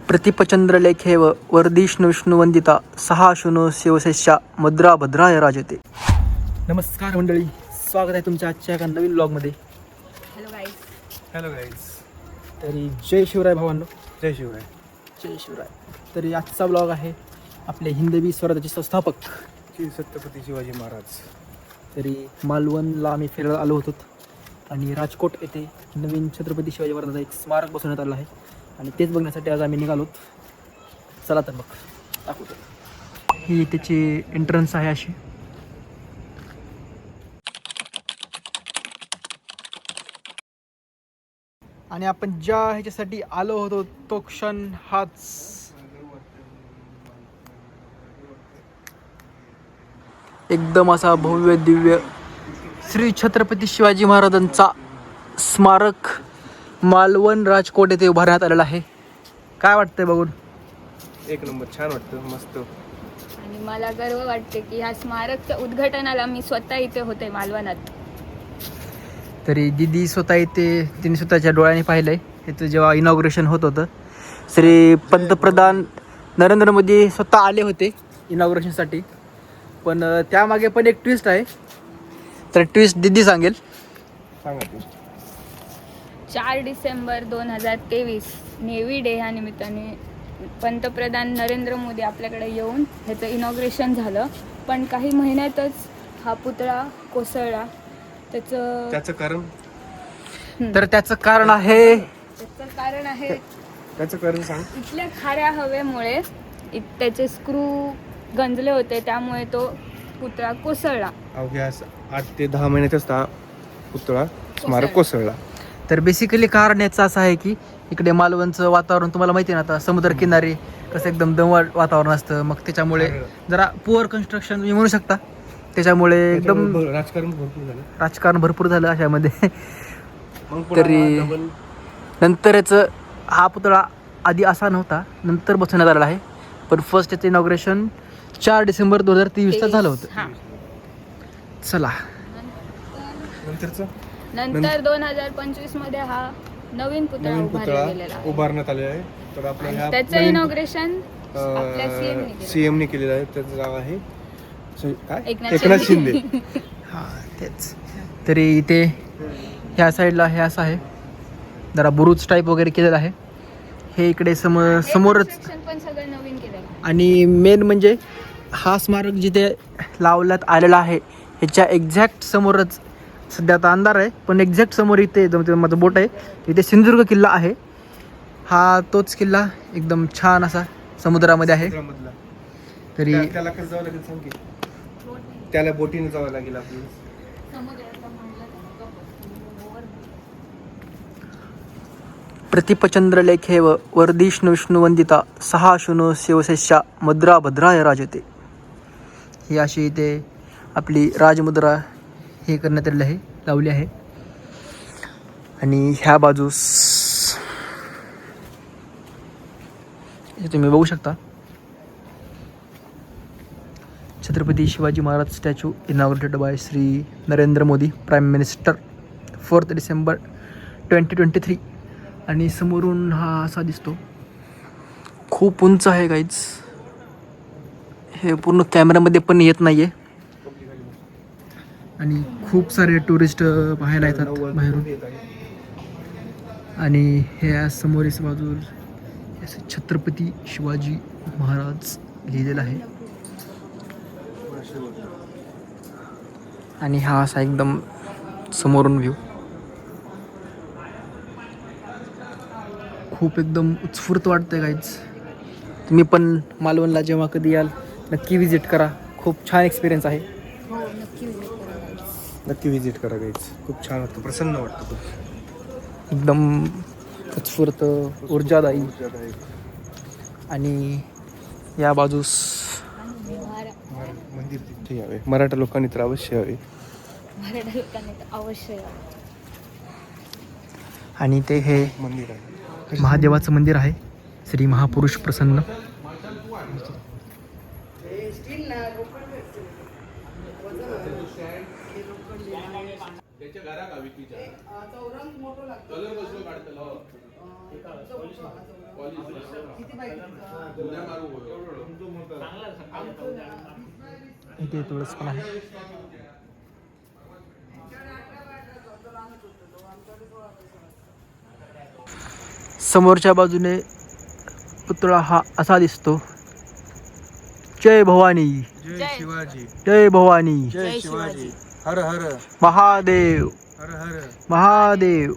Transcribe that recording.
प्रतिपचंद्रलेखेव वर्धिष्णु विष्णुवंदिता सहा शुनो शिवशेषा मुद्रा भद्राय राजते. नमस्कार मंडळी, स्वागत आहे तुमच्या आजच्या एका नवीन ब्लॉगमध्ये. Hello guys. तरी जय शिवराय भावांनो. जय शिवराय. जय शिवराय. तरी आजचा ब्लॉग आहे आपले हिंदवी स्वराज्याचे संस्थापक श्री छत्रपती शिवाजी महाराज. तरी मालवणला आम्ही फिरायला आलो होतो आणि राजकोट येथे नवीन छत्रपती शिवाजी महाराजांचं एक स्मारक बसवण्यात आलं आहे आणि तेच बघण्यासाठी आज आम्ही निघालोत. चला तर मग दाखवतो. ही त्याची एंट्रन्स आहे अशी. आणि आपण ज्या ह्याच्यासाठी आलो होतो तो क्षण हाच. एकदम असा भव्य दिव्य श्री छत्रपती शिवाजी महाराजांचा स्मारक मालवण राजकोट येथे उभारण्यात आलेला आहे. काय वाटतंय बघून? एक नंबर, छान वाटतं, मस्त. आणि मला गर्व वाटते की ह्या स्मारकच्या उद्घाटनाला मी स्वतः इथे होते मालवणात. तरी दिदी स्वतः इथे तिने स्वतःच्या डोळ्याने पाहिलंय. इथं जेव्हा इनॉग्रेशन होत होतं श्री पंतप्रधान नरेंद्र मोदी स्वतः आले होते इनॉग्रेशनसाठी. पण त्यामागे पण एक ट्विस्ट आहे. तर ट्विस्ट दिदी सांगेल. सांगा तू. 4 डिसेंबर 2023 नेव्ही डे ह्या निमित्ताने पंतप्रधान नरेंद्र मोदी आपल्याकडे येऊन ह्याचं इनॉग्रेशन झालं. पण काही महिन्यातच हा पुतळा कोसळला. त्याचं कारण तर त्याचं कारण आहे त्याचं कारण सांग. इथल्या खाऱ्या हवेमुळे त्याचे स्क्रू गंजले होते, त्यामुळे तो पुतळा कोसळला. अवघ्या 8 ते 10 महिन्यातच हा पुतळा स्मारक कोसळला. तर बेसिकली कारण याचं असं आहे की इकडे मालवणचं वातावरण तुम्हाला माहिती आहे ना, आता समुद्रकिनारी कसं एकदम दमट वातावरण असतं. मग त्याच्यामुळे जरा पुअर कन्स्ट्रक्शन तुम्ही म्हणू शकता. त्याच्यामुळे एकदम राजकारण भरपूर झालं अशामध्ये. तरी नंतर याचं हा पुतळा आधी असा नव्हता, नंतर बसवण्यात आलेला आहे. पण फर्स्ट याचं इनॉग्रेशन 4 डिसेंबर 2023 झालं होतं. चला नंतर 2025 मध्ये हा नवीन पुतळा उभारण्यात आलेला आहे. तर आपल्या त्याचं इनॉग्रेशन सीएम ने केलेलं आहे. त्याचं नाव आहे एकनाथ शिंदे. हां तेच. तरी इथे ह्या साईडला हे असं आहे, जरा बुरुज टाईप वगैरे केलेलं आहे. हे इकडे समोरच पण सगळं नवीन केलेलं. आणि मेन म्हणजे हा स्मारक जिथे लावण्यात आलेला आहे ह्याच्या एक्झॅक्ट समोरच सध्या आता अंधार आहे, पण एक्झॅक्ट समोर इथे माझं बोट आहे, इथे सिंधुदुर्ग किल्ला आहे. हा तोच किल्ला एकदम छान असा समुद्रामध्ये आहे. तरी त्याला कसं जावं लागेल सांग की? त्याला बोटीने जावं लागेल आपल्याला. प्रतिपचंद्रलेखेव वर्धिष्णु विष्णुवंदिता सहा शुनो शिवशेषा मुद्रा भद्राय राजते. ही अशी इथे आपली राजमुद्रा हे करण्यात आलेली आहे, लावली आहे. आणि ह्या बाजूस हे तुम्ही बघू शकता Chhatrapati Shivaji Maharaj statue inaugurated bye Shri Narendra Modi prime minister 4 December 2023. आणि समोरून हा असा दिसतो. खूप उंच आहे गाईज. हे पूर्ण कॅमेऱ्यामध्ये पण येत नाही आहे. आणि खूप सारे टुरिस्ट पाहायला येतात बाहेरून. आणि हे समोरीस बाजू छत्रपती शिवाजी महाराज लिहिलेलं आहे. आणि हा असा एकदम समोरून व्ह्यू. खूप एकदम उत्स्फूर्त वाटतं गाईज. तुम्ही पण मालवणला जेव्हा कधी याल नक्की विजिट करा. खूप छान एक्सपिरियन्स आहे. नक्की विजिट करा गाईज. खूप छान वाटतं, प्रसन्न वाटतं, एकदम उत्स्फूर्त ऊर्जादायी. आणि या बाजूस मंदिर तिथे यावे. मराठा लोकांनी तर अवश्य यावे. आणि ते हे मंदिर आहे, महादेवाचं मंदिर आहे, श्री महापुरुष प्रसन्न. घरा का विकीच्या चौरंग मोठं लागतं. कलर कसं काढतं इथे तुळस पण आहे. समोरच्या बाजूने पुतळा हा असा दिसतो. जय भवानी, जय शिवाजी, जय भवानी, जय शिवाजी, हर हर महादेव, हर हर महादेव.